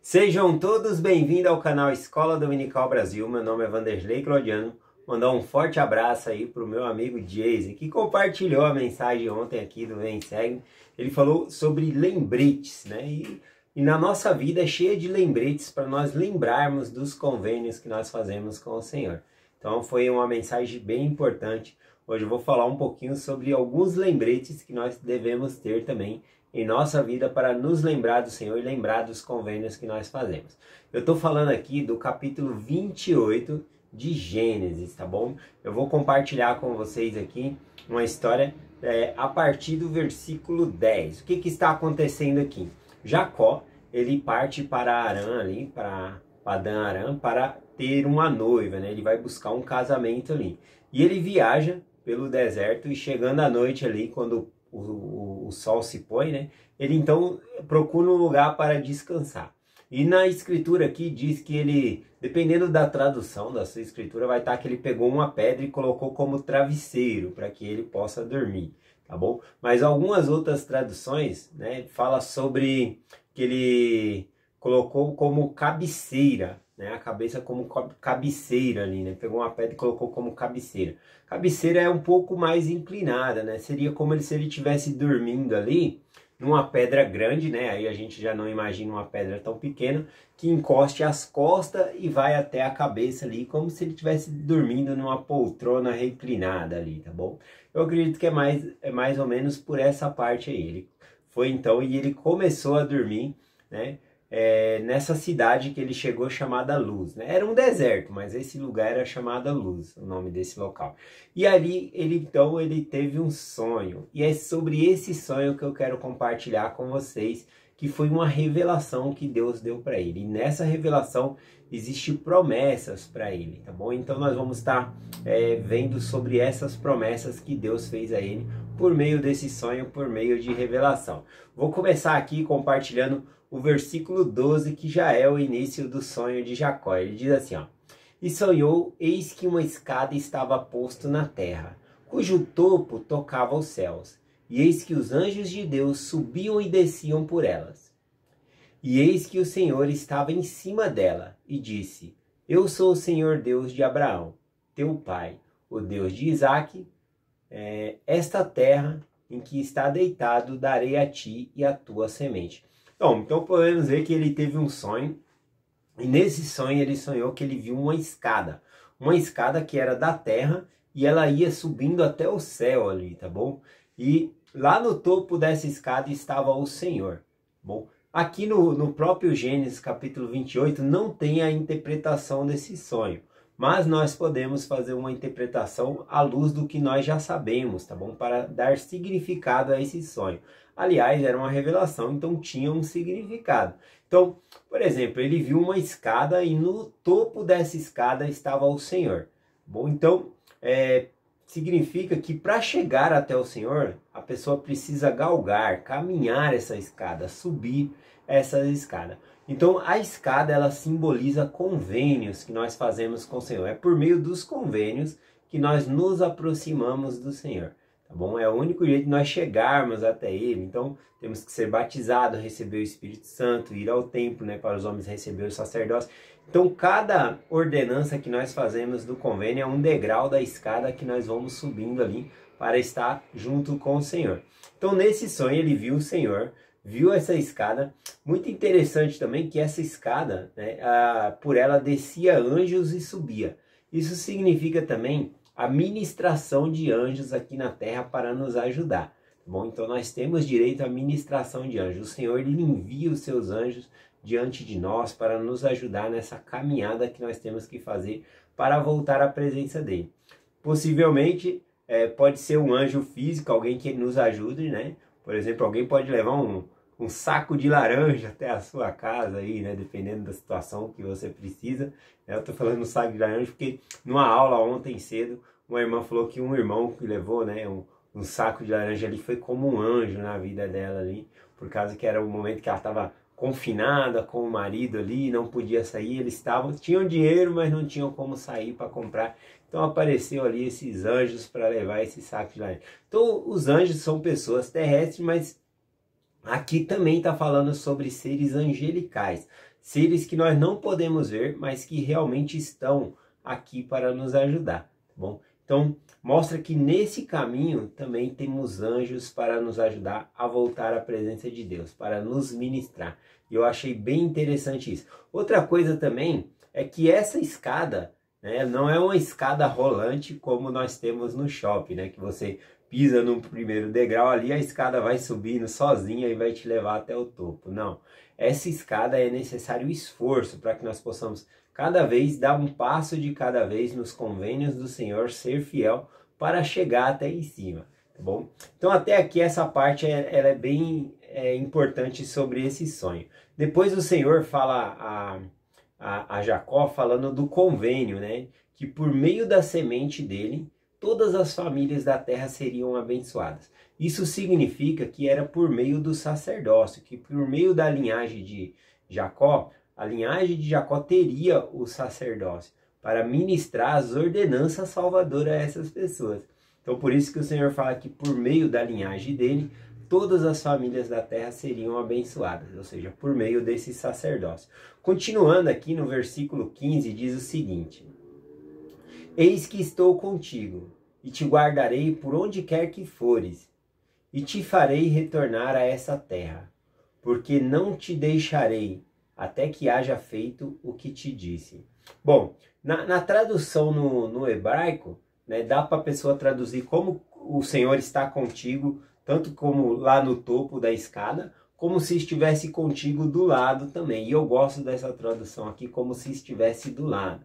Sejam todos bem-vindos ao canal Escola Dominical Brasil. Meu nome é Vanderlei Claudiano. Mandar um forte abraço aí pro meu amigo Jason, que compartilhou a mensagem ontem aqui do Vem Segue. Ele falou sobre lembretes, né? E na nossa vida é cheia de lembretes para nós lembrarmos dos convênios que nós fazemos com o Senhor. Então foi uma mensagem bem importante. Hoje eu vou falar um pouquinho sobre alguns lembretes que nós devemos ter também em nossa vida para nos lembrar do Senhor e lembrar dos convênios que nós fazemos. Eu estou falando aqui do capítulo 28 de Gênesis, tá bom? Eu vou compartilhar com vocês aqui uma história a partir do versículo 10. O que está acontecendo aqui? Jacó, ele parte para Arã ali, para Padã-Arã, para ter uma noiva, né? Ele vai buscar um casamento ali. E ele viaja pelo deserto e chegando à noite ali, quando o sol se põe, né? Ele então procura um lugar para descansar. E na escritura aqui diz que ele, dependendo da tradução da sua escritura, vai estar que ele pegou uma pedra e colocou como travesseiro para que ele possa dormir, tá bom? Mas algumas outras traduções, né, fala sobre que ele colocou como cabeceira, né, a cabeça como cabeceira ali, né, pegou uma pedra e colocou como cabeceira. Cabeceira é um pouco mais inclinada, né, seria como se ele estivesse dormindo ali numa pedra grande, né, aí a gente já não imagina uma pedra tão pequena, que encoste as costas e vai até a cabeça ali, como se ele estivesse dormindo numa poltrona reclinada ali, tá bom? Eu acredito que é mais ou menos por essa parte aí. Ele foi então e ele começou a dormir, né, nessa cidade que ele chegou chamada Luz, né? Era um deserto, mas esse lugar era chamada Luz, o nome desse local. E ali ele teve um sonho, e é sobre esse sonho que eu quero compartilhar com vocês, que foi uma revelação que Deus deu para ele. E nessa revelação existem promessas para ele, tá bom? Então nós vamos estar vendo sobre essas promessas que Deus fez a ele por meio desse sonho, por meio de revelação. Vou começar aqui compartilhando o versículo 12, que já é o início do sonho de Jacó. Ele diz assim, ó: E sonhou, eis que uma escada estava posta na terra, cujo topo tocava os céus, e eis que os anjos de Deus subiam e desciam por elas. E eis que o Senhor estava em cima dela, e disse: Eu sou o Senhor Deus de Abraão, teu pai, o Deus de Isaque. Esta terra em que está deitado darei a ti e à tua semente. Então podemos ver que ele teve um sonho, e nesse sonho ele sonhou que ele viu uma escada que era da terra, e ela ia subindo até o céu ali, tá bom? E lá no topo dessa escada estava o Senhor, bom? Aqui no próprio Gênesis capítulo 28 não tem a interpretação desse sonho, mas nós podemos fazer uma interpretação à luz do que nós já sabemos, tá bom? Para dar significado a esse sonho. Aliás, era uma revelação, então tinha um significado. Então, por exemplo, ele viu uma escada e no topo dessa escada estava o Senhor. Bom, então, significa que para chegar até o Senhor, a pessoa precisa galgar, caminhar essa escada, subir essa escada. Então, a escada, ela simboliza convênios que nós fazemos com o Senhor. É por meio dos convênios que nós nos aproximamos do Senhor. Tá bom? É o único jeito de nós chegarmos até Ele. Então, temos que ser batizados, receber o Espírito Santo, ir ao templo, né, para os homens receber o sacerdócio. Então, cada ordenança que nós fazemos do convênio é um degrau da escada que nós vamos subindo ali para estar junto com o Senhor. Então, nesse sonho, ele viu o Senhor, viu essa escada. Muito interessante também que essa escada, né, por ela descia anjos e subia. Isso significa também a ministração de anjos aqui na terra para nos ajudar. Tá bom? Então nós temos direito à ministração de anjos. O Senhor, ele envia os seus anjos diante de nós para nos ajudar nessa caminhada que nós temos que fazer para voltar à presença dele. Possivelmente pode ser um anjo físico, alguém que nos ajude, né? Por exemplo, alguém pode levar um saco de laranja até a sua casa aí, né? Dependendo da situação que você precisa. Eu tô falando um saco de laranja porque numa aula ontem cedo, uma irmã falou que um irmão que levou, né, um saco de laranja ali foi como um anjo na vida dela ali, por causa que era o momento que ela estava confinada com o marido ali, não podia sair, eles tinham dinheiro, mas não tinham como sair para comprar. Então apareceu ali esses anjos para levar esse saco de laranja. Então os anjos são pessoas terrestres, mas aqui também está falando sobre seres angelicais, seres que nós não podemos ver, mas que realmente estão aqui para nos ajudar, tá bom? Então, mostra que nesse caminho também temos anjos para nos ajudar a voltar à presença de Deus, para nos ministrar. E eu achei bem interessante isso. Outra coisa também é que essa escada, né, não é uma escada rolante como nós temos no shopping, né, que você pisa no primeiro degrau ali, a escada vai subindo sozinha e vai te levar até o topo. Não, essa escada é necessário esforço para que nós possamos cada vez dar um passo de cada vez nos convênios do Senhor, ser fiel para chegar até em cima, tá bom? Então até aqui essa parte ela é bem importante sobre esse sonho. Depois o Senhor fala a Jacó falando do convênio, né? Que por meio da semente dele, todas as famílias da terra seriam abençoadas. Isso significa que era por meio do sacerdócio, que por meio da linhagem de Jacó, a linhagem de Jacó teria o sacerdócio para ministrar as ordenanças salvadoras a essas pessoas. Então por isso que o Senhor fala que por meio da linhagem dele, todas as famílias da terra seriam abençoadas, ou seja, por meio desse sacerdócio. Continuando aqui no versículo 15, diz o seguinte: Eis que estou contigo, e te guardarei por onde quer que fores, e te farei retornar a essa terra, porque não te deixarei até que haja feito o que te disse. Bom, na tradução no hebraico, né, dá para a pessoa traduzir como o Senhor está contigo, tanto como lá no topo da escada, como se estivesse contigo do lado também. E eu gosto dessa tradução aqui, como se estivesse do lado.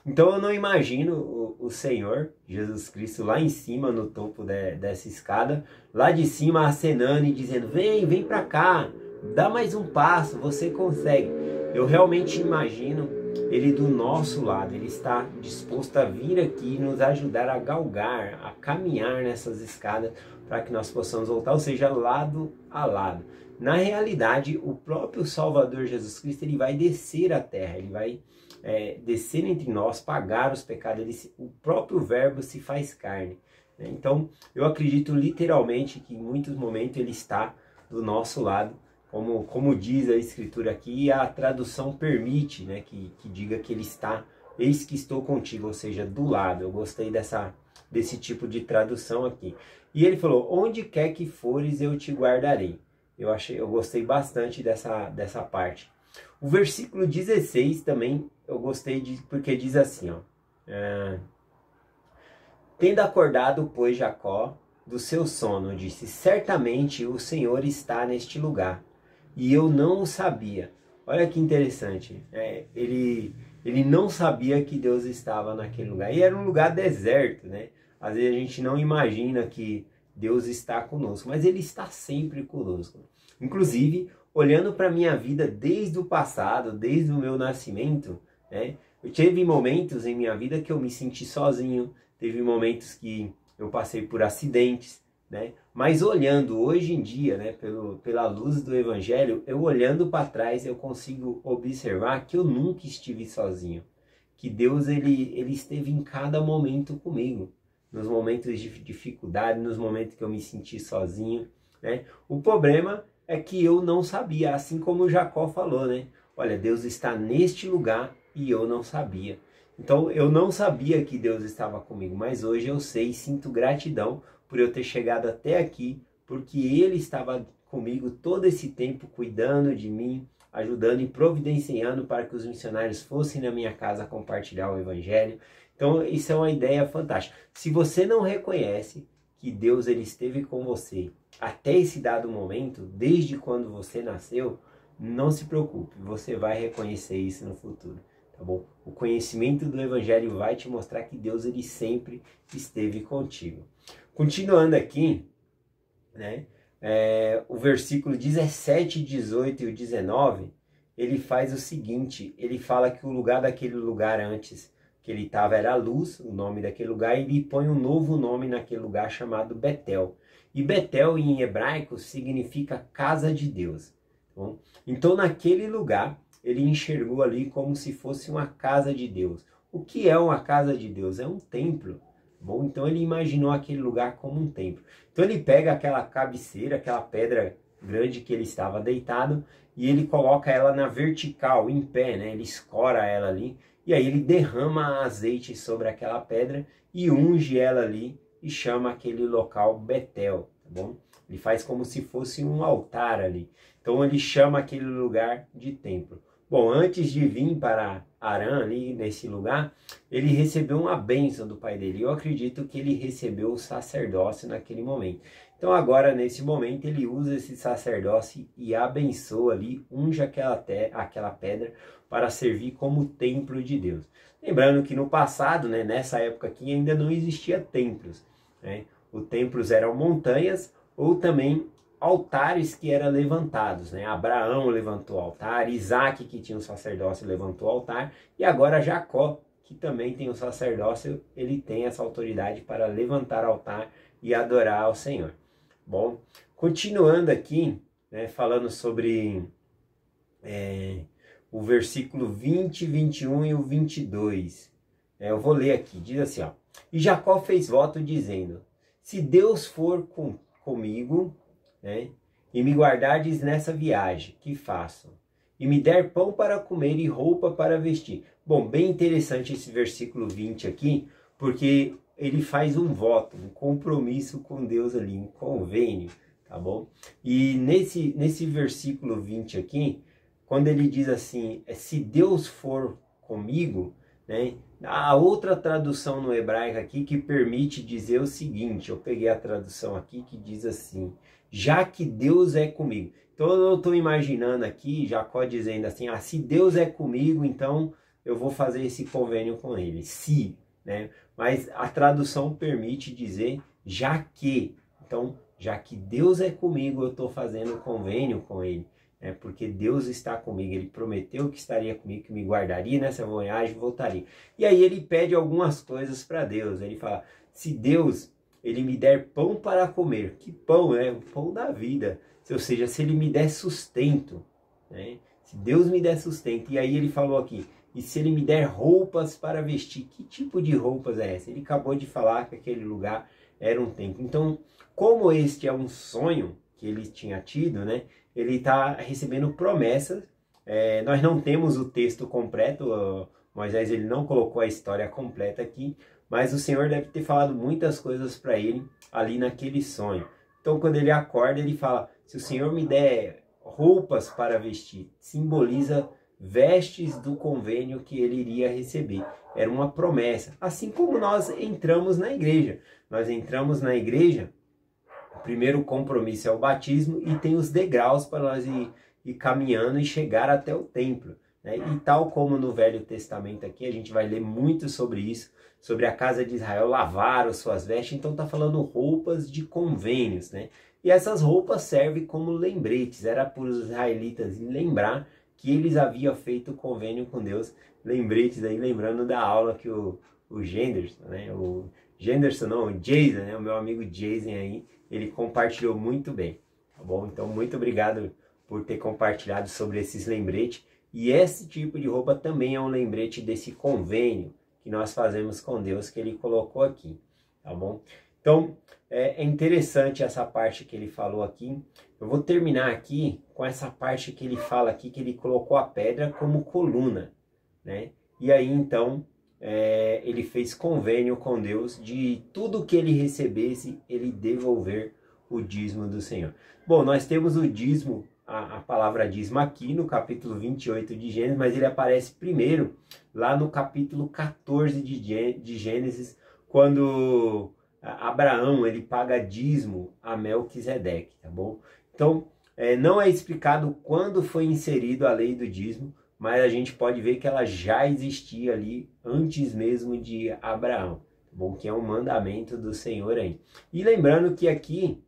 Então eu não imagino o Senhor, Jesus Cristo, lá em cima, no topo dessa escada, lá de cima acenando e dizendo: vem para cá, dá mais um passo, você consegue. Eu realmente imagino ele do nosso lado, ele está disposto a vir aqui e nos ajudar a galgar, a caminhar nessas escadas para que nós possamos voltar, ou seja, lado a lado. Na realidade, o próprio Salvador Jesus Cristo, ele vai descer à terra, ele vai descer entre nós, pagar os pecados, o próprio verbo se faz carne, né? Então, eu acredito literalmente que em muitos momentos ele está do nosso lado, como diz a escritura aqui, e a tradução permite, né, que diga que ele está, eis que estou contigo, ou seja, do lado. Eu gostei desse tipo de tradução aqui. E ele falou: onde quer que fores, eu te guardarei. Eu gostei bastante dessa parte. O versículo 16 também eu gostei porque diz assim, ó: tendo acordado, pois, Jacó do seu sono, disse: certamente o Senhor está neste lugar, e eu não o sabia. Olha que interessante, ele não sabia que Deus estava naquele lugar, e era um lugar deserto, né? Às vezes a gente não imagina que Deus está conosco, mas ele está sempre conosco. Inclusive, olhando para a minha vida desde o passado, desde o meu nascimento, né? Eu tive momentos em minha vida que eu me senti sozinho, teve momentos que eu passei por acidentes, né? Mas olhando hoje em dia, né, pela luz do Evangelho, eu olhando para trás, eu consigo observar que eu nunca estive sozinho. Que Deus ele esteve em cada momento comigo. Nos momentos de dificuldade, nos momentos que eu me senti sozinho, né? O problema é que eu não sabia, assim como Jacó falou, né? Olha, Deus está neste lugar e eu não sabia. Então eu não sabia que Deus estava comigo, mas hoje eu sei e sinto gratidão por eu ter chegado até aqui, porque Ele estava comigo todo esse tempo, cuidando de mim, ajudando e providenciando para que os missionários fossem na minha casa compartilhar o Evangelho. Então isso é uma ideia fantástica. Se você não reconhece que Deus ele esteve com você até esse dado momento, desde quando você nasceu, não se preocupe, você vai reconhecer isso no futuro. Tá bom? O conhecimento do Evangelho vai te mostrar que Deus ele sempre esteve contigo. Continuando aqui, né, o versículo 17, 18 e o 19, ele faz o seguinte: ele fala que o lugar daquele lugar antes que ele estava era Luz, o nome daquele lugar, e ele põe um novo nome naquele lugar chamado Betel. E Betel em hebraico significa casa de Deus. Tá bom? Então naquele lugar ele enxergou ali como se fosse uma casa de Deus. O que é uma casa de Deus? É um templo. Bom, então ele imaginou aquele lugar como um templo. Então ele pega aquela cabeceira, aquela pedra grande que ele estava deitado, e ele coloca ela na vertical, em pé, né? Ele escora ela ali, e aí ele derrama azeite sobre aquela pedra e unge ela ali e chama aquele local Betel, tá bom? Ele faz como se fosse um altar ali. Então ele chama aquele lugar de templo. Bom, antes de vir para Harã, ali nesse lugar, ele recebeu uma bênção do pai dele. Eu acredito que ele recebeu o sacerdócio naquele momento. Então agora, nesse momento, ele usa esse sacerdócio e abençoa ali, unge aquela pedra para servir como templo de Deus. Lembrando que no passado, né, nessa época aqui, ainda não existia templos, né? Os templos eram montanhas ou também altares que eram levantados, né? Abraão levantou o altar, Isaac, que tinha o sacerdócio, levantou o altar, e agora Jacó, que também tem o sacerdócio, ele tem essa autoridade para levantar o altar e adorar ao Senhor. Bom, continuando aqui, né, falando sobre o versículo 20, 21 e o 22. Eu vou ler aqui, diz assim, ó: E Jacó fez voto dizendo: Se Deus for comigo, né, e me guardardes nessa viagem que faço, e me der pão para comer e roupa para vestir. Bom, bem interessante esse versículo 20 aqui, porque ele faz um voto, um compromisso com Deus ali, um convênio, tá bom? E nesse versículo 20 aqui, quando ele diz assim, se Deus for comigo, né? A outra tradução no hebraico aqui que permite dizer o seguinte, eu peguei a tradução aqui que diz assim: já que Deus é comigo. Então eu estou imaginando aqui Jacó dizendo assim, se Deus é comigo, então eu vou fazer esse convênio com ele. Se, né? Mas a tradução permite dizer já que. Então, já que Deus é comigo, eu estou fazendo convênio com ele. Porque Deus está comigo, ele prometeu que estaria comigo, que me guardaria nessa viagem e voltaria. E aí ele pede algumas coisas para Deus. Ele fala, se Deus ele me der pão para comer, que pão, né? O pão da vida. Ou seja, se ele me der sustento, né? Se Deus me der sustento. E aí ele falou aqui, e se ele me der roupas para vestir, que tipo de roupas é essa? Ele acabou de falar que aquele lugar era um templo. Então, como este é um sonho que ele tinha tido, né? Ele está recebendo promessas. Nós não temos o texto completo, Moisés ele não colocou a história completa aqui, mas o Senhor deve ter falado muitas coisas para ele ali naquele sonho. Então quando ele acorda, ele fala, se o Senhor me der roupas para vestir, simboliza vestes do convênio que ele iria receber. Era uma promessa. Assim como nós entramos na igreja. Nós entramos na igreja, o primeiro compromisso é o batismo e tem os degraus para nós ir caminhando e chegar até o templo, né? E tal como no Velho Testamento aqui, a gente vai ler muito sobre isso, sobre a casa de Israel lavar as suas vestes, então está falando roupas de convênios, né? E essas roupas servem como lembretes, era para os israelitas lembrar que eles haviam feito convênio com Deus, lembretes aí, lembrando da aula que o Genderson, né? O Jason, né? O meu amigo Jason aí, ele compartilhou muito bem, tá bom? Então, muito obrigado por ter compartilhado sobre esses lembretes. E esse tipo de roupa também é um lembrete desse convênio que nós fazemos com Deus, que ele colocou aqui, tá bom? Então, é interessante essa parte que ele falou aqui. Eu vou terminar aqui com essa parte que ele fala aqui, que ele colocou a pedra como coluna, né? E aí, então, ele fez convênio com Deus de tudo que ele recebesse, ele devolver o dízimo do Senhor. Bom, nós temos o dízimo, a palavra dízimo aqui no capítulo 28 de Gênesis, mas ele aparece primeiro lá no capítulo 14 de Gênesis, quando Abraão ele paga dízimo a Melquisedeque, tá bom? Então, não é explicado quando foi inserido a lei do dízimo, mas a gente pode ver que ela já existia ali antes mesmo de Abraão, tá bom? Que é um mandamento do Senhor aí. E lembrando que aqui,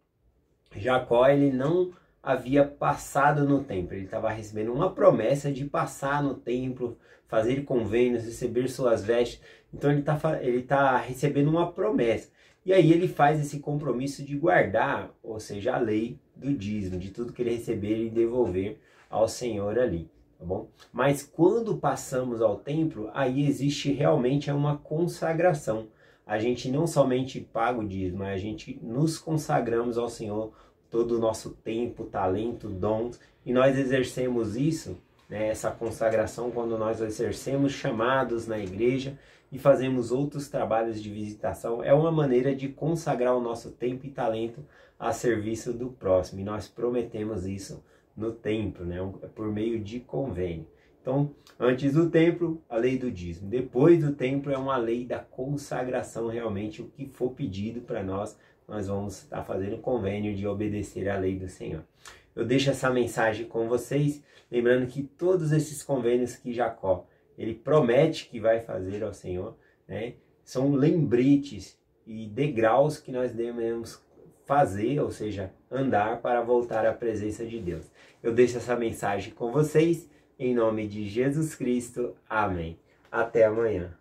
Jacó ele não havia passado no templo, ele estava recebendo uma promessa de passar no templo, fazer convênios, receber suas vestes, então ele tá recebendo uma promessa. E aí ele faz esse compromisso de guardar, ou seja, a lei do dízimo, de tudo que ele receber e devolver ao Senhor ali. Tá bom? Mas quando passamos ao templo, aí existe realmente uma consagração. A gente não somente paga o dízimo, mas a gente nos consagramos ao Senhor todo o nosso tempo, talento, dons, e nós exercemos isso, né, essa consagração, quando nós exercemos chamados na igreja e fazemos outros trabalhos de visitação, é uma maneira de consagrar o nosso tempo e talento a serviço do próximo, e nós prometemos isso no templo, né, por meio de convênio. Então, antes do templo, a lei do dízimo. Depois do templo é uma lei da consagração, realmente, o que for pedido para nós, nós vamos estar fazendo convênio de obedecer à lei do Senhor. Eu deixo essa mensagem com vocês, lembrando que todos esses convênios que Jacó, ele promete que vai fazer ao Senhor, né, são lembretes e degraus que nós devemos fazer, ou seja, andar para voltar à presença de Deus. Eu deixo essa mensagem com vocês, em nome de Jesus Cristo. Amém. Até amanhã.